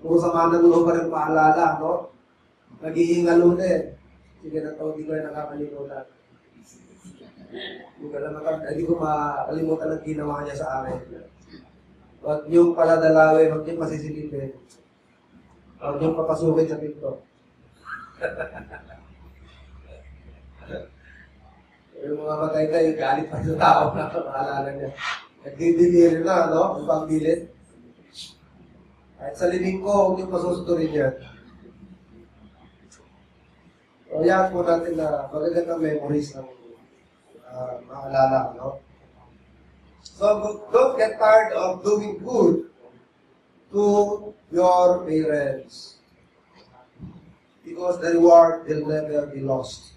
Puro sama ng loob pa rin paalala, no? Naghihingalo din. Sige na to, di ko yung nakakalimutan. Hindi ko makalimutan ang ginawa niya sa akin. Huwag niyong paladalawin, huwag niyong pasisilipin. Huwag niyong papasukin sa pinto. Yung mga matay na, yung galit pa sa tao na maalala niya. Nagdidiniri na, no? Yung pangbilid. Kahit sa liling ko, huwag niyong masusuturin yan. So, yan po natin na magagandang memories ng maalala, no? So, don't get tired of doing good to your parents. Because the reward will never be lost.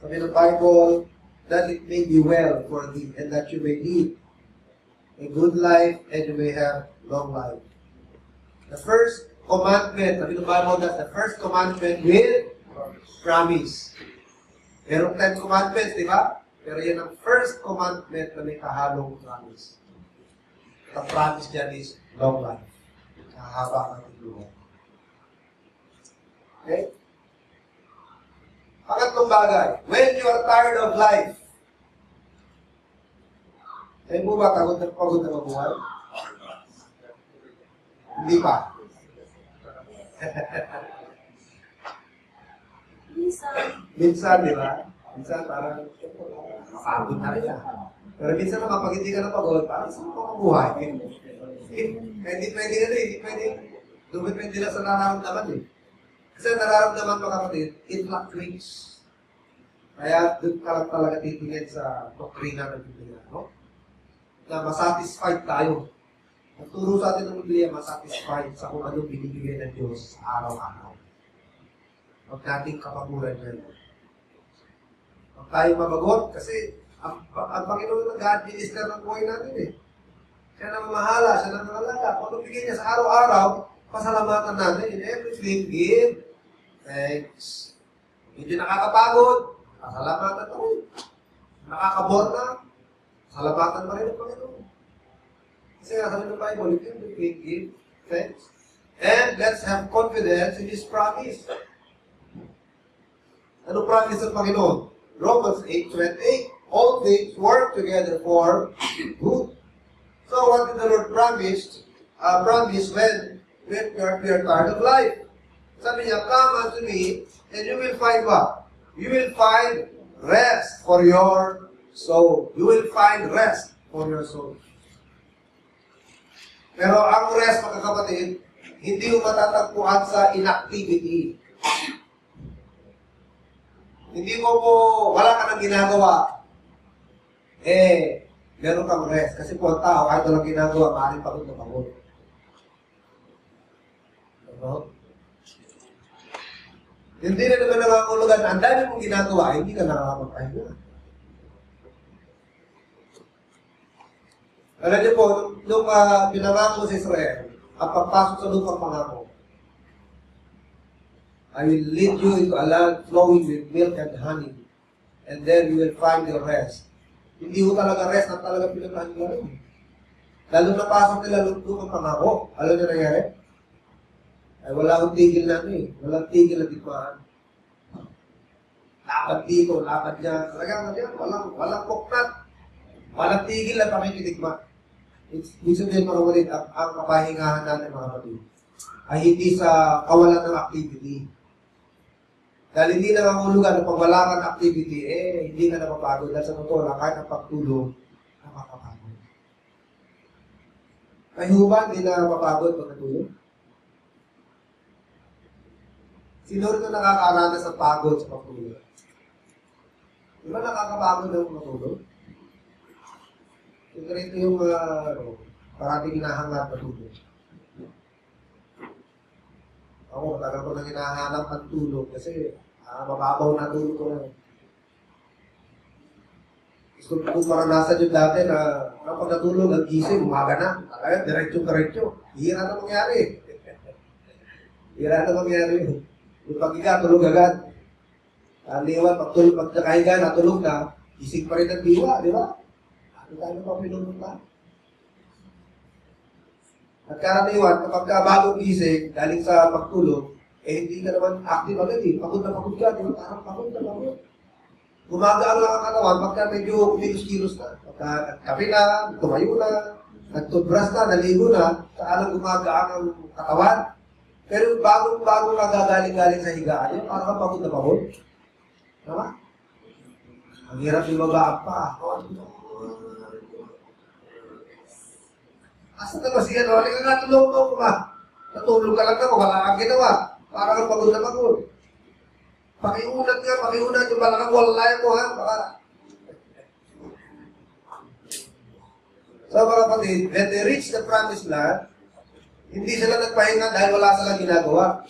Sabi ng Bible, that it may be well for thee, and that you may live a good life, and you may have long life. The first commandment, sabi ng Bible, that the first commandment will promise. Merong 10 commandments, di ba? Pero yan ang first commandment na may kahalong promise. The promise dyan is long life. Kahaba ng luha. Okay? Pangatlong bagay, when you are tired of life, kayo mo ba pagod na mabuhay? Hindi pa. Minsan, di ba? Minsan parang pagod na rin siya. Pero minsan naman, pag hindi ka na pagod, parang saan ka mabuhay? Hindi pwede na rin, hindi pwede. Dumipende na sa nararamdaman eh. Kasi nararamdaman mo kapatid, it fluctuates. Kaya doon ka lang talaga titingin sa doktrina ng Biblia, no? Na masatisfied tayo. Nagturo sa atin ng Biblia, masatisfied sa kung anong binibigay ng Diyos sa araw-araw. Huwag nating kapaguran yan. Huwag tayo mabagot kasi ang Panginoon nag-administer ng buhay natin eh. Siya na mamahala, siya na nangalaga. Kung anong bigay niya sa araw-araw, pasalamatan natin in everything, give thanks. Hindi nakakapagod, pasalamatan pa rin. Nakakabor na, pasalamatan pa rin ng Panginoon. Kasi nga sabi ng Bible, give thanks. And let's have confidence in His promise. Ano promise ng Panginoon? Romans 8:28. All things work together for good. So what did the Lord promise when we are tired of life? Sabi niya, come unto me, and you will find what? You will find rest for your soul. You will find rest for your soul. Pero ang rest, mga kapatid, hindi mo matatagpuan sa inactivity. Hindi mo po, wala ka nang ginagawa. Meron kang rest. Kasi po ang tao, kahit walang ginagawa, maaaring pagod na pagod. Ano? Hindi na naman nangangulugan, ang dami mong ginagawa, hindi ka nakakapagpahinga. Alam niyo po, nung pinangako sa Israel, ang pagpasok sa lupang pangako, I will lead you into a land flowing with milk and honey, and then you will find your rest. Hindi ko talaga rest, ang talaga pinagkahan nila rin. Lalo na pasok nila lupang pangako, alam niyo nangyari? Ay wala akong tigil na walang tigil na tikmaan. Lakad dito, lakad dyan, talagang yan, walang puknat. Walang tigil na pakikitigma. Ibig sabihin mga ulit, ang kapahingahan natin mga kapatid ay hindi sa kawalan ng activity. Dahil hindi na mahulugan na pag wala kang activity, hindi ka napapagod. Dahil sa totoo lang, kahit ang pagtulog, nakakapagod. Kayo ba, hindi na napapagod pag natulog? Sino rin na nakakaranas ng pagod sa pagtulog? Di ba nakakapagod ng matulog? Ito yung parating hinahangat matulog. Ako, matagal ko nang hinahanap ang tulog kasi mababaw na tulog ko lang. Gusto ko maranasan yung dati na kapag natulog, ang gising, umaga na. Kaya, diretso-diretso. Hira na mangyari. Hira na mangyari. Yung pag-higa, tulog agad. Liwan, pag nakahiga, natulog na, gising pa rin ang diwa, di ba? Ano tayo pa pinunta? At karaniwan, kapag bagong gising, galing sa pagtulog, hindi ka naman active agad eh. Pagod na pagod ka, di ba? Parang pagod na pagod. Gumagaan lang ang katawan pagka medyo kilos-kilos na. Pagka nagkape na, tumayo na, nagtutbrush na, naligo na, saan ang gumagaan ang katawan. Pero bagong-bagong nagagaling-galing sa higaan, yun, parang pagod na pagod. Tama? Ang hirap yung babaan pa. Asa na ba siya? No? Halika nga, tulog mo ba? Natulog ka lang ako, wala kang ginawa. Parang ang pagod na pagod. Pakiunat nga, pakiunat. Yung balakang walay mo, ha? Baka. So, mga kapatid, when they reach the promised land, hindi sila nagpahinga dahil wala silang ginagawa.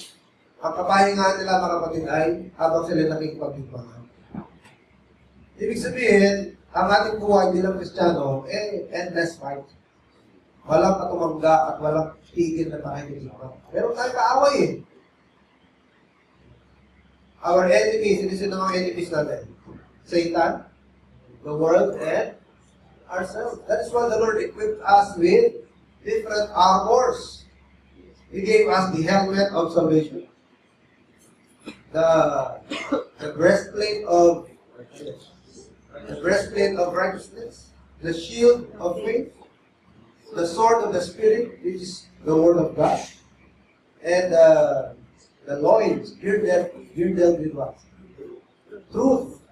Ang kapahingaan nila, mga kapatid, ay habang sila nakikipagdigmangan. Ibig sabihin, ang ating buhay bilang Kristiyano, endless fight. Walang katumangga at walang tigil na pakikipagdigman. Meron tayong kaaway eh. Our enemies, hindi sila mga enemies natin. Satan, the world, and ourselves. That is why the Lord equipped us with different armors. He gave us the helmet of salvation, the breastplate of righteousness, the shield of faith, the sword of the Spirit, which is the Word of God, and the loins girded with what? Truth.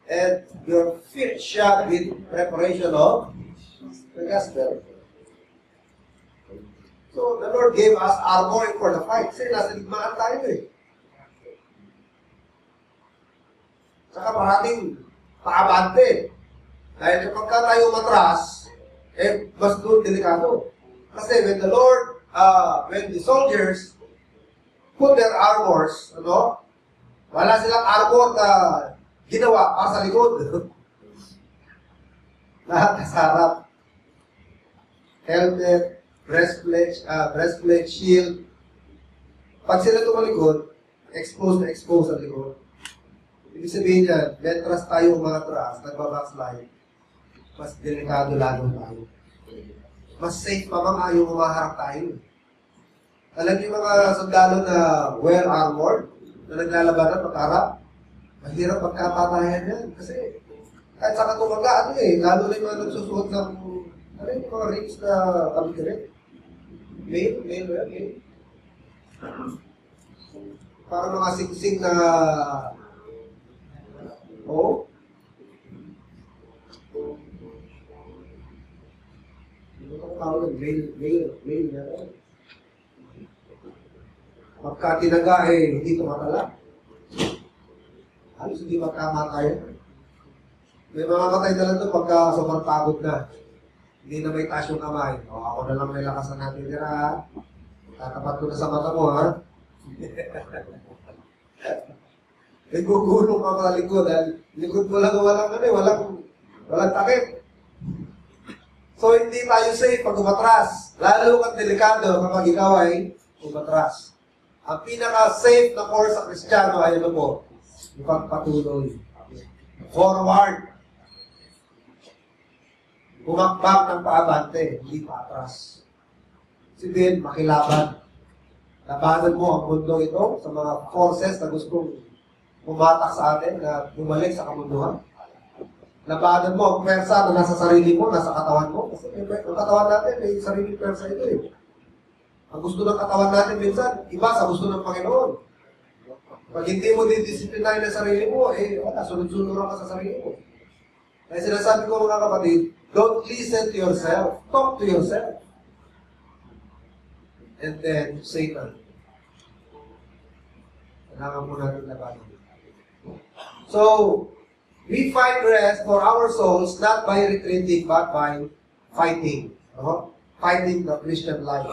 And your feet shod with preparation of the gospel. So, the Lord gave us armor for the fight. Kasi nasa ligmaan tayo eh. Saka parating paabante. Dahil kapag ka tayo matras, mas doon delikado. Kasi when when the soldiers put their armors, wala silang armor na ginawa para sa likod. Lahat sa harap. Helmet, breastplate, shield. Pag sila tumalikod, exposed na exposed ang likod. Ibig sabihin niyan, mentras tayo umatras, nagbabackslide, mas delikado lalo tayo. Mas safe pa bang ayaw umaharap tayo. Alam niyo mga sundalo na well-armored, na naglalabanan pagkarap, mahirap pagkapatayan yan. Kasi kahit sa katumaga, lalo na yung mga nagsusuot ng, yung mga rings na kami-kami. Mail. Parang mga singsing na, Hindi ko tawag ng mail na. Pagka tinaga hindi tumatala. Halos hindi magkamatay. May mga matay na lang doon pagka sobrang pagod na. Hindi na may taas yung kamay. Ako na lang may lakas na natin nila. Tatapat ko na sa mata mo, ha? Nagugulong ka sa likod, dahil likod mo lang walang takip. So, hindi tayo safe pag umatras. Lalo kang delikado kapag ikaw ay umatras. Ang pinaka-safe na course sa Kristiyano ay ano po? Ipagpatuloy. Forward. Bumakbak ng paabante, hindi paatras. Sabihin, makilaban. Labanan mo ang mundo ito sa mga forces na gustong pumatak sa atin na bumalik sa kamunduhan. Labanan mo ang pwersa na nasa sarili mo, nasa katawan mo. Kasi ang katawan natin, may sariling pwersa ito eh. Ang gusto ng katawan natin minsan, iba sa gusto ng Panginoon. Pag hindi mo didisiplinahin ang sarili mo, wala, sunod-sunod ka sa sarili mo. Kaya sinasabi ko mga kapatid, don't listen to yourself. Talk to yourself. And then, Satan. Kailangan mo natin labanan. So, we find rest for our souls not by retreating, but by fighting. Fighting the Christian life.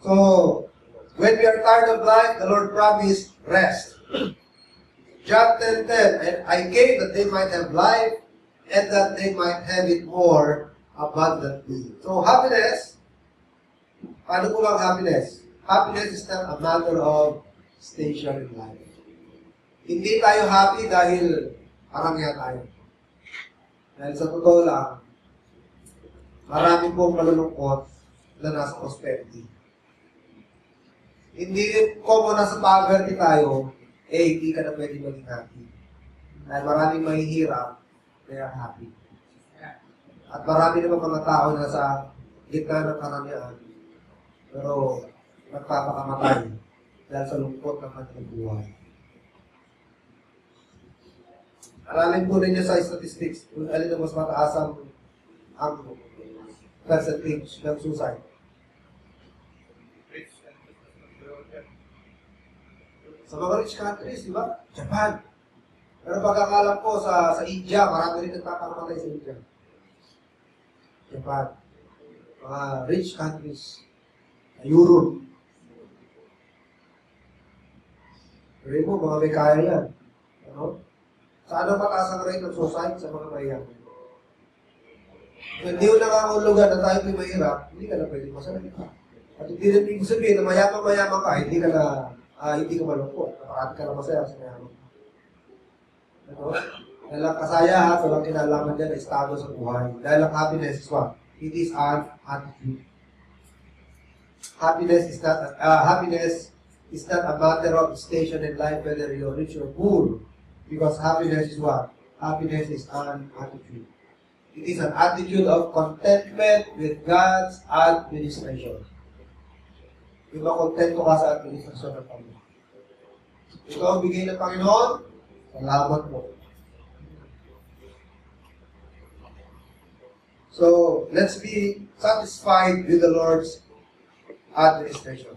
So, when we are tired of life, the Lord promised rest. John 10:10, and I came that they might have life, and that they might have it more abundantly. So, happiness, paano po ang happiness? Happiness is not a matter of station in life. Hindi tayo happy dahil parangya tayo. Dahil sa totoo lang, marami pong malulungkot na nasa prosperity. Hindi ko mo nasa poverty tayo, hindi ka na pwede maging happy. Dahil maraming mahihirap, they are happy. At marami naman mga tao na sa gitna ng karamihan, pero nagpapakamatay dahil sa lungkot ng kanilang buhay. Aralin po ninyo sa statistics kung alin ang mas mataas ang percentage ng suicide. Sa mga rich countries, di ba? Japan. Pero pagkakalam ko sa India, marami rin nagpapakamatay sa India. Japan. Mga rich countries. Europe. Pero mo, mga may kaya yan. Ano? Saan ang mataas ang rate ng suicide sa mga mayayaman? Kung hindi mo nakakahulugan na tayo may mahirap, hindi ka na pwede masalita. At hindi rin ibig sabihin na mayaman ka, hindi ka malungkot. Naparati ka na masaya sa mayaman. Ano? Dahil ang kasayahan, walang kinalaman dyan, estado sa buhay. Dahil ang happiness is what? It is an attitude. Happiness is not a matter of station in life, whether you're rich or poor. Because happiness is what? Happiness is an attitude. It is an attitude of contentment with God's administration. Yung makontento ka sa administrasyon ng Panginoon. Ito ang bigay ng Panginoon, salamat mo. So, let's be satisfied with the Lord's administration.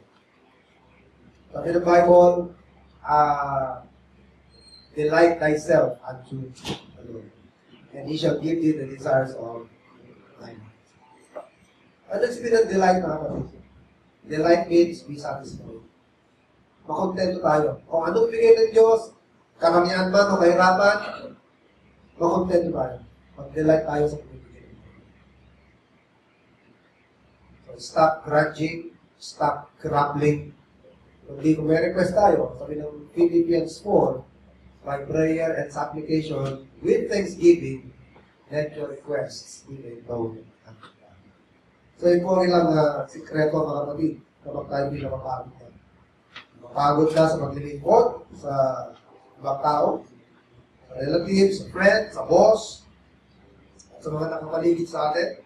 Sabi ng Bible, delight thyself unto the Lord, and He shall give thee the desires of thine heart. Ano sabihin ng delight, mga kapatid? Delight means be satisfied. Makontento tayo. Kung anong bigay ng Diyos, karamihan man o kahirapan, makontento tayo. Mag-delight tayo sa pinibigay. So, stop grudging, stop grumbling. Kung may request tayo, sabi ng Philippians 4, by prayer and supplication, with thanksgiving, let your requests be made known unto God. So, yun po ang ilang sikreto, mga kapatid, kapag tayo hindi napapagod na. Mapagod na sa paglilingkod, sa ibang tao, sa relatives, sa friends, sa boss, at sa mga nakapaligid sa atin,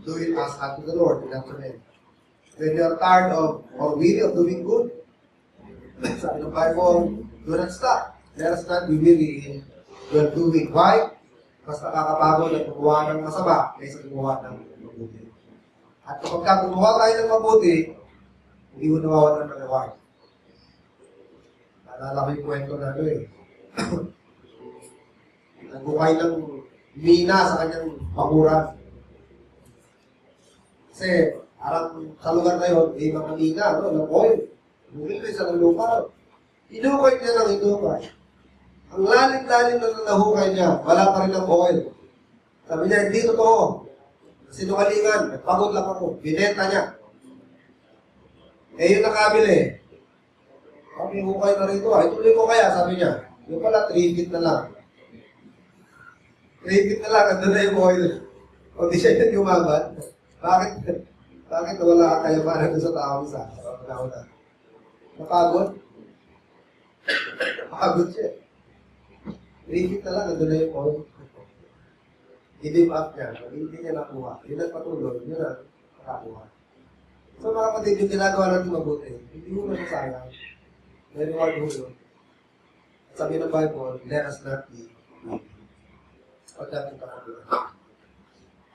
do it as unto the Lord, in that way. When you are tired of, or weary of doing good, sabi ng Bible, do not stop. Let us not be weary in well-doing. Why? Mas nakakapagod at gumawa ng masama kaysa gumawa ng mabuti. At kapag gumawa tayo ng mabuti, hindi mo nawawalan ng reward. Naalala ko yung kwento na ito eh. Nagbukay ng mina sa kanyang panguran. Kasi, parang sa lugar na yun, may mga mina, no? Ng oil. Bumili sa ng lupa. Inukay niya ng inukay. Ang lalim-lalim na nahukay niya, wala pa rin ang oil. Sabi niya, hindi totoo. Sinungalingan, nagpagod lang ako. Binenta niya. Eh, yun nakabili. Sabi, hukay na rito. Ituloy ko kaya, sabi niya. Yung pala, 3 feet na lang. 3 feet na lang, andun na yung oil. O di siya yun yumaman. Bakit wala ka kayamanan doon sa tao isa? Napagod? Napagod siya. 3 feet na lang, nandun na yung oil. I-dim up niya. Hindi niya nakuha. Yun ang patuloy. Yun ang nakakuha. So mga kapatid, yung ginagawa natin mabuti, hindi mo nasasayang. May reward mo yun. Sabi ng Bible, let us not be weak. Pag natin kapatuloy.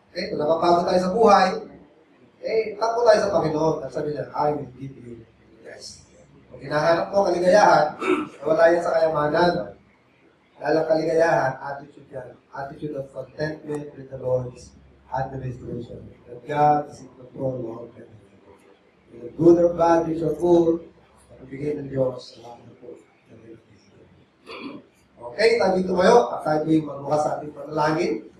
Okay, kung napapagod tayo sa buhay, takbo tayo sa Panginoon. At sabi niya, I will give you rest. Kung hinahanap mo kaligayahan, wala yan sa kayamanan. Dahil ang kaligayahan, attitude yan. Attitude of contentment with the Lord's administration. That God is in control of all things. With the good or bad, rich or poor, bigay ng Diyos. Salamat po. Okay, tayo dito kayo. At tayo yung magbukas sa ating panalangin.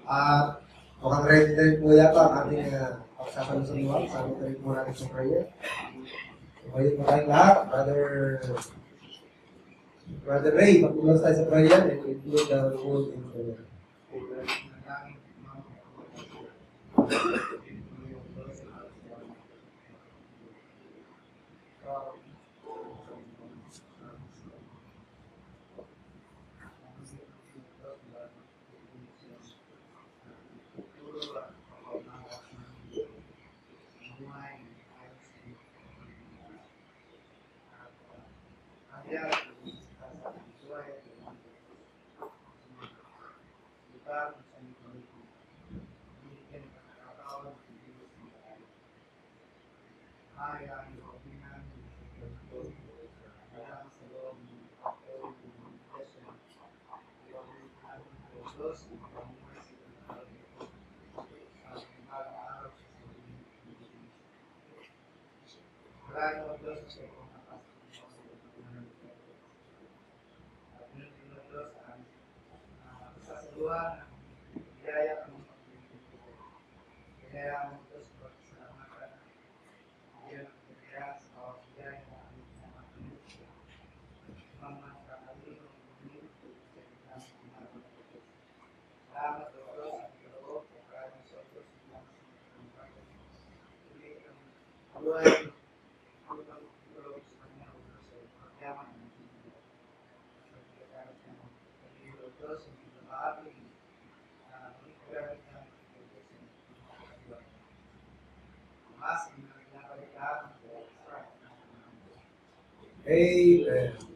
At mukhang ready na rin po yata ang ating pagsasalusaluan. Sabi na rin po natin sa prayer. Ngayon po tayong lahat. Brother Ray, magpulas tayo sa prayer and include the whole in prayer. Amen.